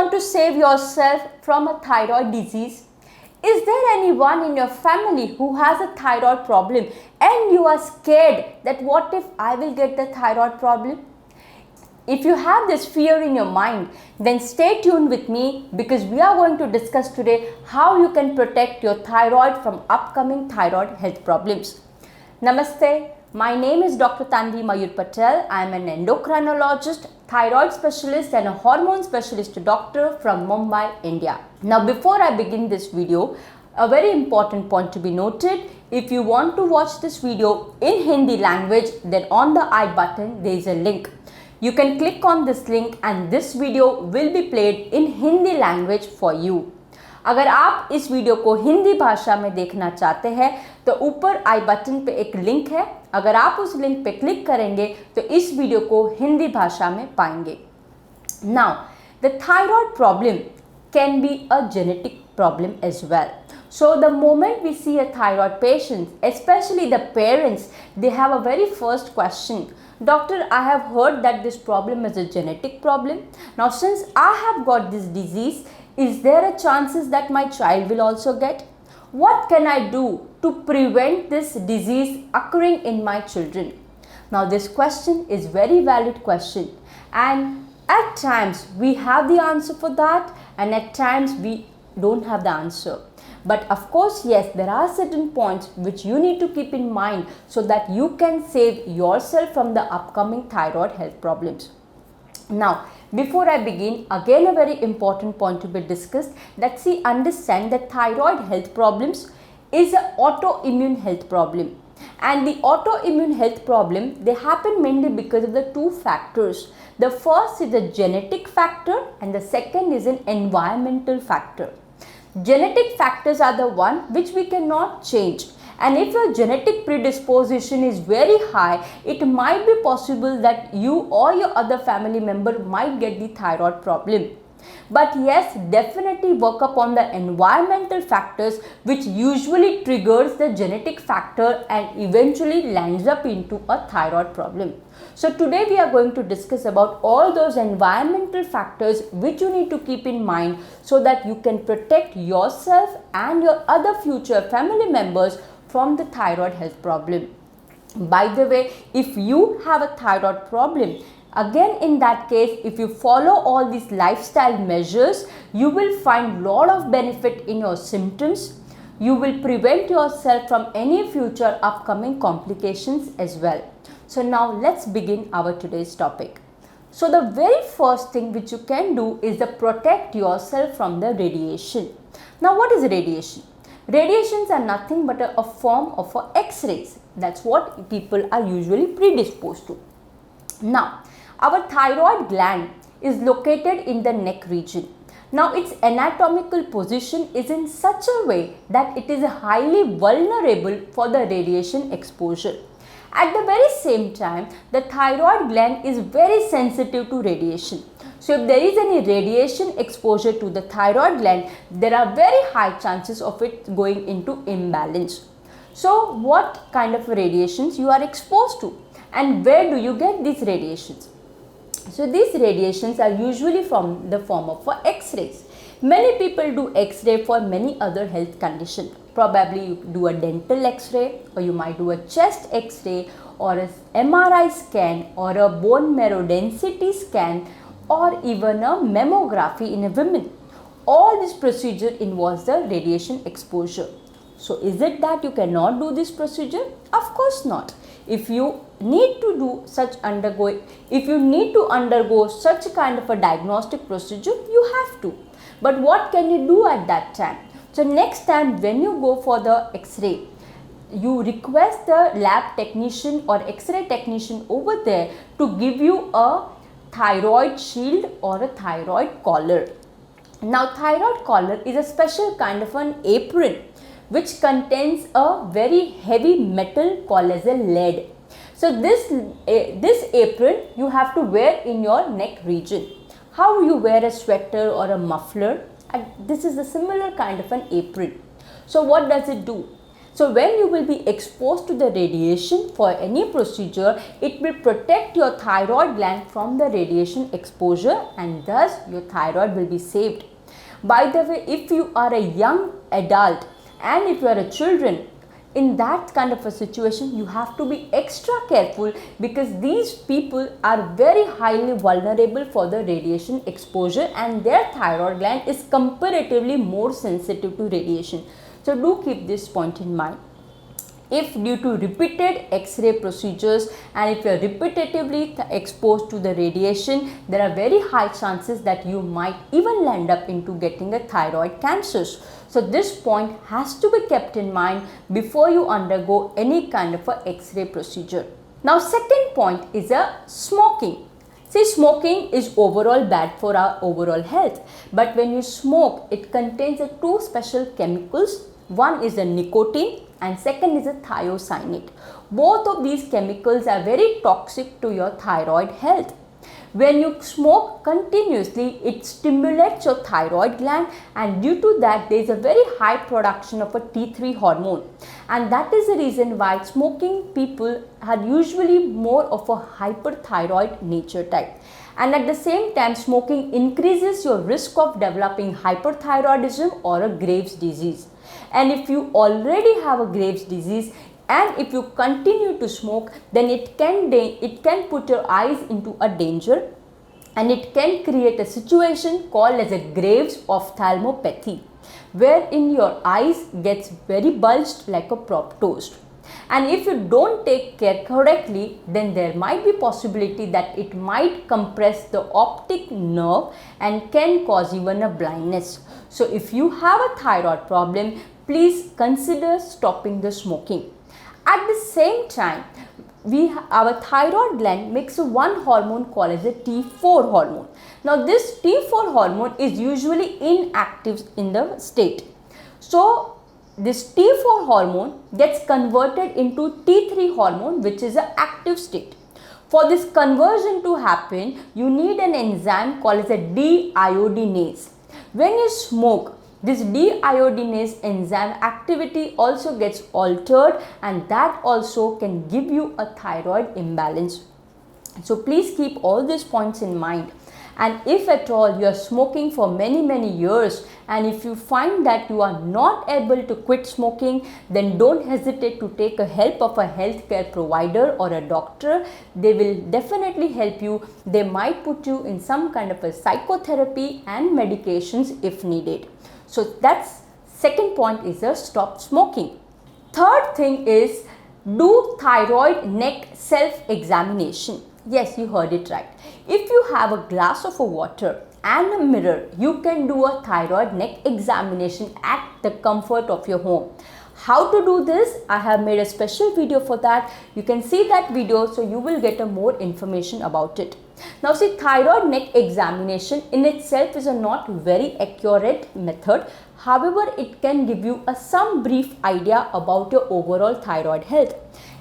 want to save yourself from a thyroid disease? Is there anyone in your family who has a thyroid problem and you are scared that what if I will get the thyroid problem? If you have this fear in your mind, then stay tuned with me because we are going to discuss today how you can protect your thyroid from upcoming thyroid health problems. Namaste, my name is Dr. Tanvi Mayur Patel. I am an endocrinologist, thyroid specialist and a hormone specialist doctor from Mumbai, India. Now before I begin this video, a very important point to be noted. If you want to watch this video in Hindi language, then on the I button there is a link. You can click on this link and this video will be played in Hindi language for you. अगर आप इस video को हिंदी भाषा में देखना चाहते हैं तो ऊपर आई बटन पे एक लिंक है. अगर आप उस लिंक पे क्लिक करेंगे तो इस वीडियो को हिंदी भाषा में पाएंगे. Now, the thyroid problem can be a genetic problem as well. So the moment we see a thyroid patient, especially the parents, they have a very first question. Doctor, I have heard that this problem is a genetic problem. Now since I have got this disease, is there a chances that my child will also get? What can I do to prevent this disease occurring in my children? Now this question is very valid question, and at times we have the answer for that and at times we don't have the answer. But of course, yes, there are certain points which you need to keep in mind so that you can save yourself from the upcoming thyroid health problems. Now, before I begin, again a very important point to be discussed, that see, understand that thyroid health problems is an autoimmune health problem. And the autoimmune health problem, they happen mainly because of the two factors. The first is a genetic factor and the second is an environmental factor. Genetic factors are the one which we cannot change, and if your genetic predisposition is very high, it might be possible that you or your other family member might get the thyroid problem. But yes, definitely work upon the environmental factors which usually triggers the genetic factor and eventually lands up into a thyroid problem. So today we are going to discuss about all those environmental factors which you need to keep in mind so that you can protect yourself and your other future family members from the thyroid health problem. By the way, if you have a thyroid problem, again in that case, if you follow all these lifestyle measures, you will find lot of benefit in your symptoms. You will prevent yourself from any future upcoming complications as well. So now let's begin our today's topic. So the very first thing which you can do is to protect yourself from the radiation. Now what is radiation? Radiations are nothing but a form of X-rays. That's what people are usually predisposed to. Now, our thyroid gland is located in the neck region. Now, its anatomical position is in such a way that it is highly vulnerable for the radiation exposure. At the very same time, the thyroid gland is very sensitive to radiation. So, if there is any radiation exposure to the thyroid gland, there are very high chances of it going into imbalance. So, what kind of radiations you are exposed to and where do you get these radiations? So these radiations are usually from the form of X-rays. Many people do X-ray for many other health conditions. Probably you do a dental X-ray, or you might do a chest X-ray, or a MRI scan, or a bone marrow density scan, or even a mammography in a woman. All this procedure involves the radiation exposure. So is it that you cannot do this procedure? Of course not. If you need to undergo such kind of a diagnostic procedure, you have to. But what can you do at that time? So next time when you go for the X-ray, you request the lab technician or X-ray technician over there to give you a thyroid shield or a thyroid collar. Now thyroid collar is a special kind of an apron which contains a very heavy metal called as a lead. So this apron you have to wear in your neck region. How you wear a sweater or a muffler, and this is a similar kind of an apron. So what does it do? So when you will be exposed to the radiation for any procedure, it will protect your thyroid gland from the radiation exposure, and thus your thyroid will be saved. By the way, if you are a young adult and if you are a children, in that kind of a situation, you have to be extra careful, because these people are very highly vulnerable for the radiation exposure, and their thyroid gland is comparatively more sensitive to radiation. So do keep this point in mind. If due to repeated X-ray procedures and if you are repetitively exposed to the radiation, there are very high chances that you might even land up into getting a thyroid cancers. So this point has to be kept in mind before you undergo any kind of a X-ray procedure. Now second point is smoking. See, smoking is overall bad for our overall health, but when you smoke, it contains two special chemicals. One is the nicotine and second is a thiocyanate. Both of these chemicals are very toxic to your thyroid health. When you smoke continuously, it stimulates your thyroid gland, and due to that there is a very high production of a T3 hormone, and that is the reason why smoking people are usually more of a hyperthyroid nature type. And at the same time, smoking increases your risk of developing hyperthyroidism or a Graves' disease. And if you already have a Graves' disease and if you continue to smoke, then it can put your eyes into a danger, and it can create a situation called as a Graves' ophthalmopathy, wherein your eyes gets very bulged like a prop toast. And if you don't take care correctly, then there might be possibility that it might compress the optic nerve and can cause even a blindness. So if you have a thyroid problem, please consider stopping the smoking. At the same time, our thyroid gland makes one hormone called as a T4 hormone. Now this T4 hormone is usually inactive in the state. So this T4 hormone gets converted into T3 hormone, which is an active state. For this conversion to happen, you need an enzyme called as a deiodinase. When you smoke, this deiodinase enzyme activity also gets altered, and that also can give you a thyroid imbalance. So please keep all these points in mind. And if at all you are smoking for many years, and if you find that you are not able to quit smoking, then don't hesitate to take a help of a healthcare provider or a doctor. They will definitely help you. They might put you in some kind of a psychotherapy and medications if needed. So that's second point is stop smoking. Third thing is do thyroid neck self-examination. Yes, you heard it right. If you have a glass of water and a mirror, you can do a thyroid neck examination at the comfort of your home. How to do this? I have made a special video for that. You can see that video, so you will get more information about it. Now see, thyroid neck examination in itself is a not very accurate method. However, it can give you some brief idea about your overall thyroid health.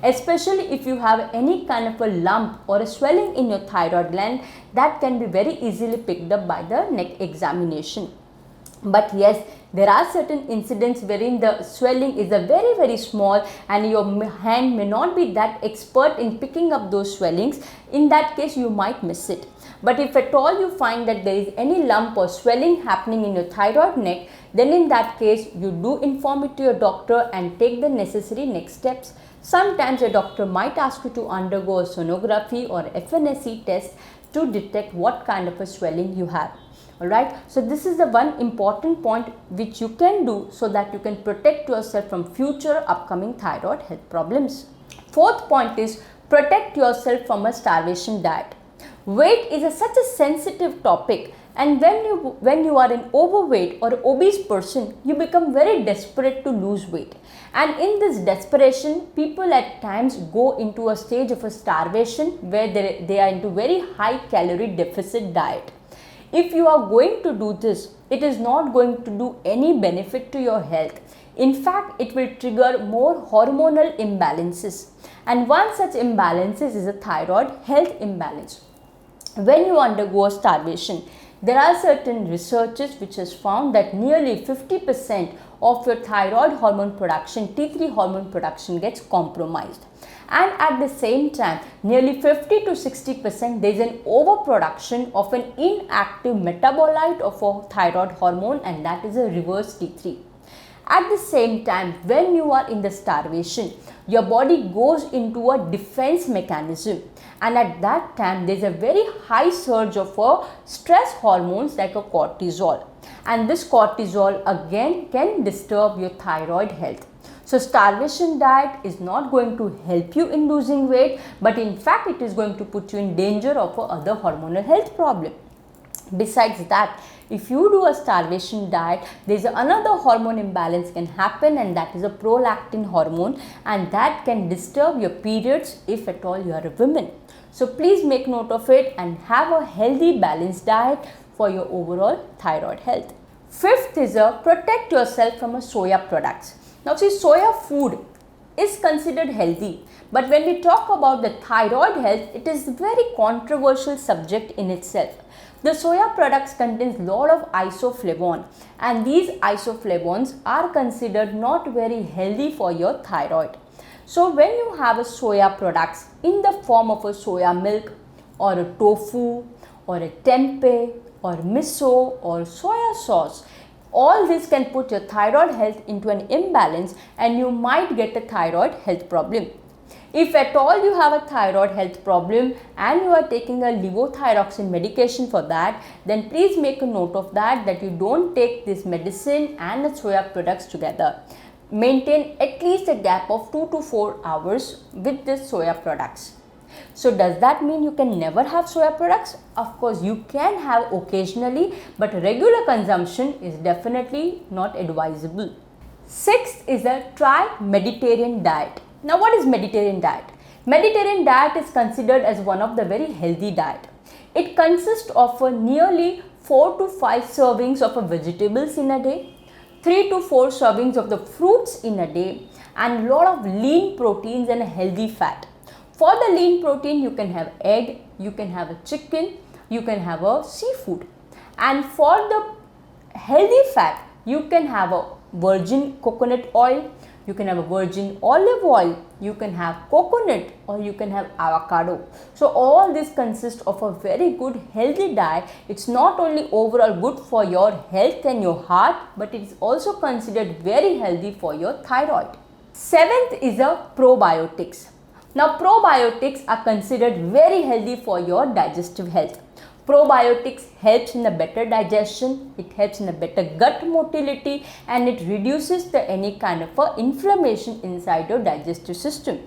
Especially if you have any kind of a lump or a swelling in your thyroid gland, that can be very easily picked up by the neck examination. But yes, there are certain incidents wherein the swelling is a very small and your hand may not be that expert in picking up those swellings. In that case, you might miss it. But if at all you find that there is any lump or swelling happening in your thyroid neck, then in that case, you do inform it to your doctor and take the necessary next steps. Sometimes a doctor might ask you to undergo a sonography or FNSE test to detect what kind of a swelling you have. Alright, so this is the one important point which you can do so that you can protect yourself from future upcoming thyroid health problems. Fourth point is protect yourself from a starvation diet. Weight is such a sensitive topic, and when you are an overweight or obese person, you become very desperate to lose weight. And in this desperation, people at times go into a stage of a starvation where they are into very high calorie deficit diet. If you are going to do this, it is not going to do any benefit to your health. In fact, it will trigger more hormonal imbalances. And one such imbalance is a thyroid health imbalance. When you undergo a starvation, There are certain researches which has found that nearly 50% of your thyroid hormone production, T3 hormone production, gets compromised. And at the same time, nearly 50 to 60% there is an overproduction of an inactive metabolite of a thyroid hormone, and that is a reverse T3. At the same time, when you are in the starvation, your body goes into a defense mechanism, and at that time there is a very high surge of stress hormones like a cortisol, and this cortisol again can disturb your thyroid health. So starvation diet is not going to help you in losing weight, but in fact it is going to put you in danger of other hormonal health problem. Besides that, if you do a starvation diet, there is another hormone imbalance can happen, and that is a prolactin hormone, and that can disturb your periods if at all you are a woman. So please make note of it and have a healthy balanced diet for your overall thyroid health. Fifth is protect yourself from soya products. Now see, soya food is considered healthy, but when we talk about the thyroid health, it is a very controversial subject in itself. The soya products contains lot of isoflavone, and these isoflavones are considered not very healthy for your thyroid. So when you have a soya products in the form of a soya milk or a tofu or a tempeh or miso or soya sauce, all this can put your thyroid health into an imbalance, and you might get a thyroid health problem. If at all you have a thyroid health problem and you are taking a levothyroxine medication for that, then please make a note of that you don't take this medicine and the soya products together. Maintain at least a gap of 2 to 4 hours with the soya products. So does that mean you can never have soya products? Of course you can have occasionally, but regular consumption is definitely not advisable. Sixth is try Mediterranean diet. Now what is Mediterranean diet? Mediterranean diet is considered as one of the very healthy diet. It consists of nearly 4 to 5 servings of vegetables in a day, 3 to 4 servings of the fruits in a day, and lot of lean proteins and healthy fat. For the lean protein, you can have egg, you can have a chicken, you can have a seafood. And for the healthy fat, you can have a virgin coconut oil, you can have a virgin olive oil, you can have coconut, or you can have avocado. So all this consists of a very good healthy diet. It's not only overall good for your health and your heart, but it is also considered very healthy for your thyroid. Seventh is probiotics. Now probiotics are considered very healthy for your digestive health. Probiotics helps in a better digestion, it helps in a better gut motility, and it reduces any kind of inflammation inside your digestive system.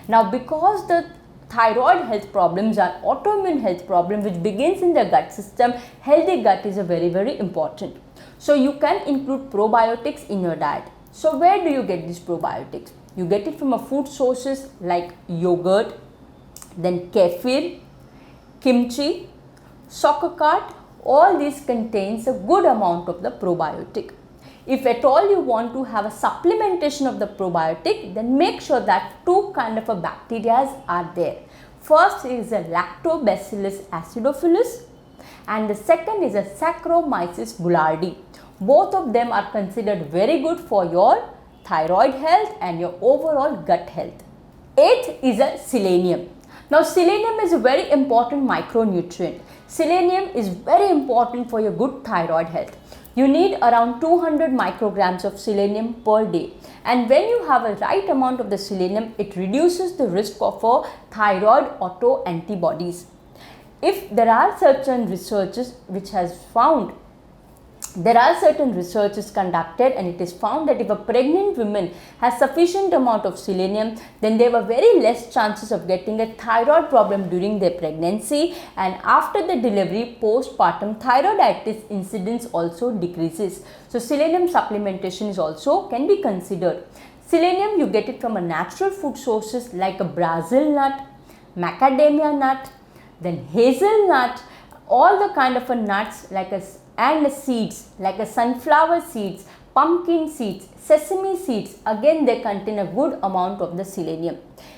Now because the thyroid health problems are autoimmune health problem which begins in the gut system, healthy gut is very important. So you can include probiotics in your diet. So where do you get these probiotics? You get it from food sources like yogurt, then kefir, kimchi, sauerkraut. All these contains a good amount of the probiotic. If at all you want to have a supplementation of the probiotic, then make sure that two kind of bacteria are there. First is a Lactobacillus acidophilus, and the second is a Saccharomyces boulardii. Both of them are considered very good for your thyroid health and your overall gut health. Eighth is a selenium. Now selenium is a very important micronutrient. Selenium is very important for your good thyroid health. You need around 200 micrograms of selenium per day, and when you have a right amount of the selenium, it reduces the risk of thyroid autoantibodies. If there are certain researches which has found, there are certain researches conducted, and it is found that if a pregnant woman has sufficient amount of selenium, then there were very less chances of getting a thyroid problem during their pregnancy, and after the delivery, postpartum thyroiditis incidence also decreases. So selenium supplementation is also can be considered. Selenium you get it from a natural food sources like a Brazil nut, macadamia nut, then hazelnut, all the kind of nuts like and seeds like sunflower seeds, pumpkin seeds, sesame seeds, again they contain a good amount of the selenium.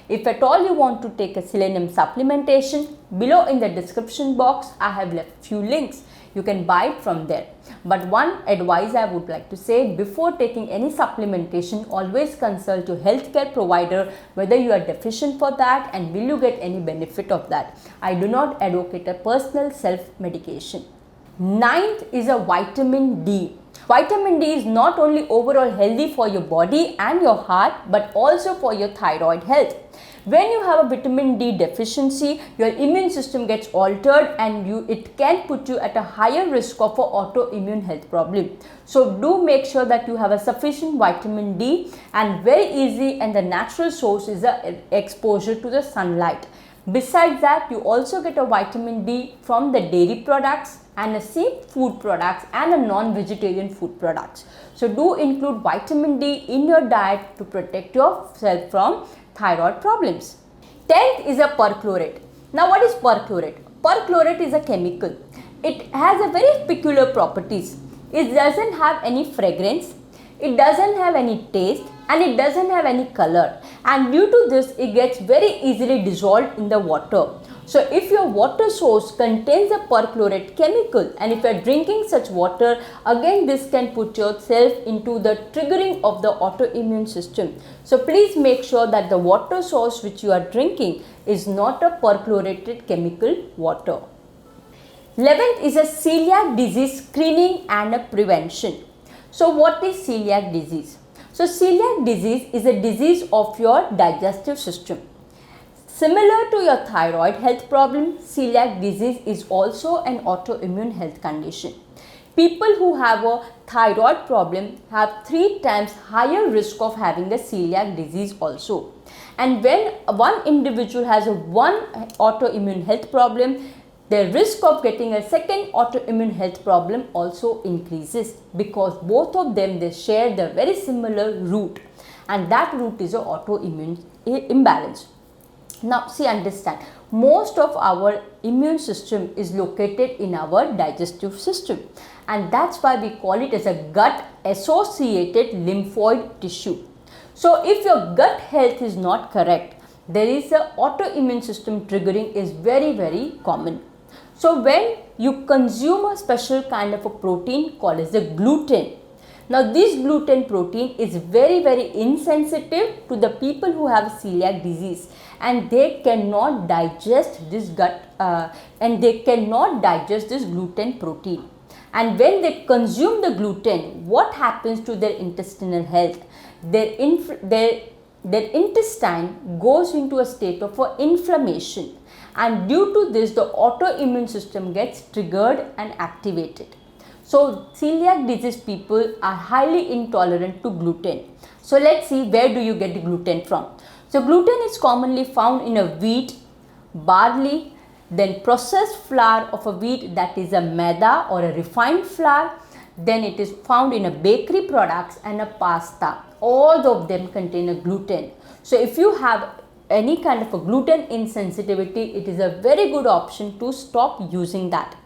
If at all you want to take a selenium supplementation, below in the description box I have left few links. you can buy it from there. But one advice I would like to say, before taking any supplementation, always consult your healthcare provider whether you are deficient for that and will you get any benefit of that. I do not advocate a personal self-medication. Ninth is a vitamin D. Vitamin D is not only overall healthy for your body and your heart, but also for your thyroid health. When you have a vitamin D deficiency, your immune system gets altered and it can put you at a higher risk of an autoimmune health problem. So do make sure that you have a sufficient vitamin D, and very easy and the natural source is the exposure to the sunlight. Besides that, you also get a vitamin D from the dairy products and a seafood products and a non-vegetarian food products. So do include vitamin D in your diet to protect yourself from thyroid problems. 10th is a perchlorate. Now what is perchlorate? Perchlorate is a chemical. It has a very peculiar properties. It doesn't have any fragrance, it doesn't have any taste, and it doesn't have any color, and due to this it gets very easily dissolved in the water. So if your water source contains a perchlorate chemical and if you are drinking such water, again this can put yourself into the triggering of the autoimmune system. So please make sure that the water source which you are drinking is not a perchlorated chemical water. 11th is a celiac disease screening and a prevention. So what is celiac disease? So celiac disease is a disease of your digestive system. Similar to your thyroid health problem, celiac disease is also an autoimmune health condition. People who have a thyroid problem have 3 times higher risk of having a celiac disease also. And when one individual has one autoimmune health problem, the risk of getting a second autoimmune health problem also increases, because both of them, they share the very similar root, and that root is an autoimmune imbalance. Now see, understand, most of our immune system is located in our digestive system, and that's why we call it as a gut associated lymphoid tissue. So if your gut health is not correct, there is a autoimmune system triggering is very common. So when you consume a special kind of a protein called as the gluten, now this gluten protein is very insensitive to the people who have celiac disease, and they cannot digest this this gluten protein. And when they consume the gluten, what happens to their intestinal health? Their intestine goes into a state of inflammation, and due to this the autoimmune system gets triggered and activated. So celiac disease people are highly intolerant to gluten. So let's see, where do you get the gluten from? So gluten is commonly found in a wheat, barley, then processed flour of a wheat, that is a maida or a refined flour. Then it is found in a bakery products and a pasta. All of them contain a gluten. So if you have any kind of a gluten insensitivity, it is a very good option to stop using that.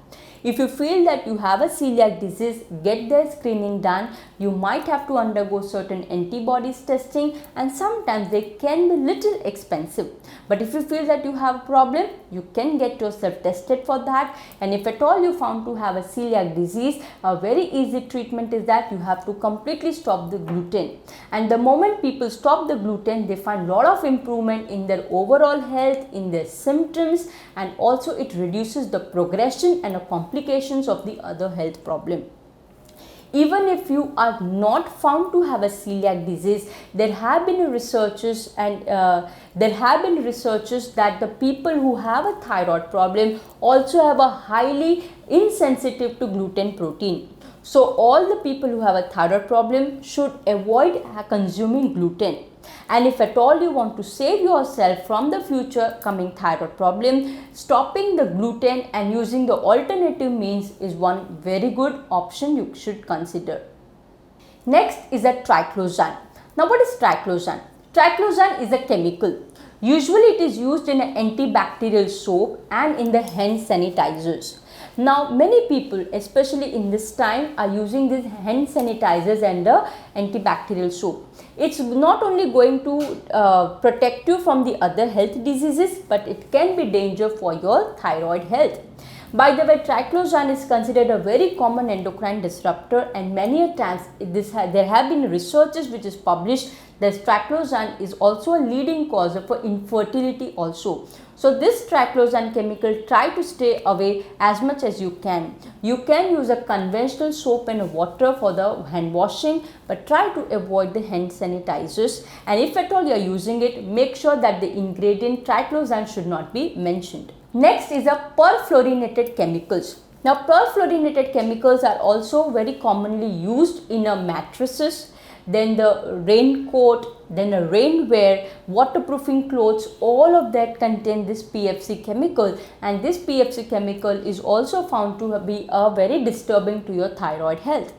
If you feel that you have a celiac disease, get their screening done. You might have to undergo certain antibodies testing, and sometimes they can be little expensive. But if you feel that you have a problem, you can get yourself tested for that. And if at all you found to have a celiac disease, a very easy treatment is that you have to completely stop the gluten. And the moment people stop the gluten, they find a lot of improvement in their overall health, in their symptoms, and also it reduces the progression and complications of the other health problem. Even if you are not found to have a celiac disease, there have been researches that the people who have a thyroid problem also have a highly insensitive to gluten protein. So all the people who have a thyroid problem should avoid consuming gluten. And if at all you want to save yourself from the future coming thyroid problem, stopping the gluten and using the alternative means is one very good option you should consider. Next is a triclosan. Now what is triclosan? Triclosan is a chemical. Usually it is used in an antibacterial soap and in the hand sanitizers. Now many people, especially in this time, are using these hand sanitizers and the antibacterial soap. It's not only going to protect you from the other health diseases, but it can be danger for your thyroid health. By the way, triclosan is considered a very common endocrine disruptor, and many a times there have been researches which is published that triclosan is also a leading cause of infertility also. So this triclosan chemical, try to stay away as much as you can. You can use a conventional soap and water for the hand washing, but try to avoid the hand sanitizers, and if at all you are using it, make sure that the ingredient triclosan should not be mentioned. Next is a perfluorinated chemicals. Now perfluorinated chemicals are also very commonly used in a mattresses, then the raincoat, then a rainwear, waterproofing clothes, all of that contain this PFC chemical, and this PFC chemical is also found to be very disturbing to your thyroid health.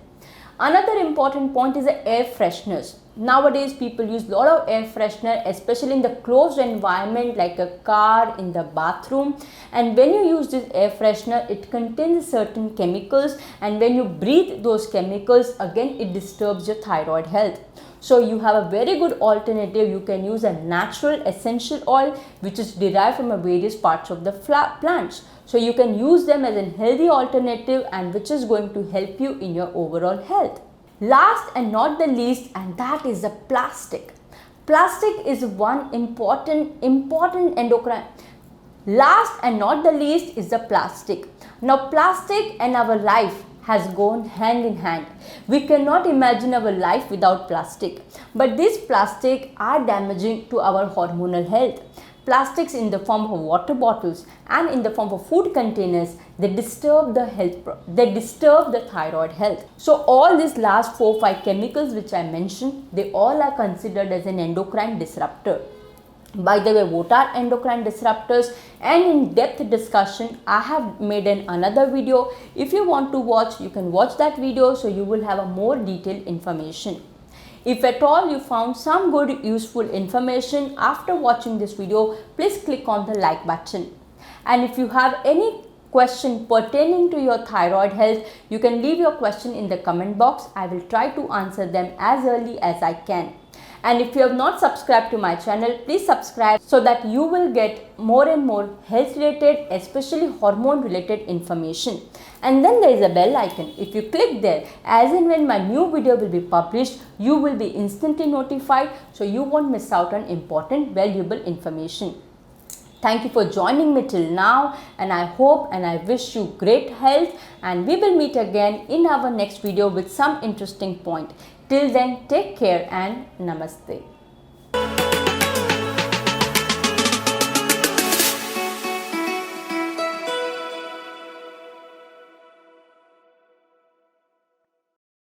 Another important point is the air fresheners. Nowadays people use a lot of air freshener, especially in the closed environment like a car, in the bathroom, and when you use this air freshener, it contains certain chemicals, and when you breathe those chemicals, again it disturbs your thyroid health. So you have a very good alternative. You can use a natural essential oil which is derived from various parts of the plants. So you can use them as a healthy alternative, and which is going to help you in your overall health. Last and not the least, and that is the plastic. Plastic is one important endocrine. Last and not the least is the plastic. Now plastic and our life has gone hand in hand. We cannot imagine our life without plastic. But these plastic are damaging to our hormonal health. Plastics in the form of water bottles and in the form of food containers, they disturb the thyroid health. So all these last 4-5 chemicals which I mentioned, they all are considered as an endocrine disruptor. By the way, what are endocrine disruptors, and in depth discussion I have made another video. If you want to watch, you can watch that video, so you will have a more detailed information. If at all you found some good useful information after watching this video, please click on the like button. And if you have any question pertaining to your thyroid health, you can leave your question in the comment box. I will try to answer them as early as I can. And if you have not subscribed to my channel, please subscribe so that you will get more and more health related, especially hormone related information. And then there is a bell icon. If you click there, as and when my new video will be published, you will be instantly notified, so you won't miss out on important valuable information. Thank you for joining me till now, and I hope and I wish you great health, and we will meet again in our next video with some interesting point. Till then, take care and namaste.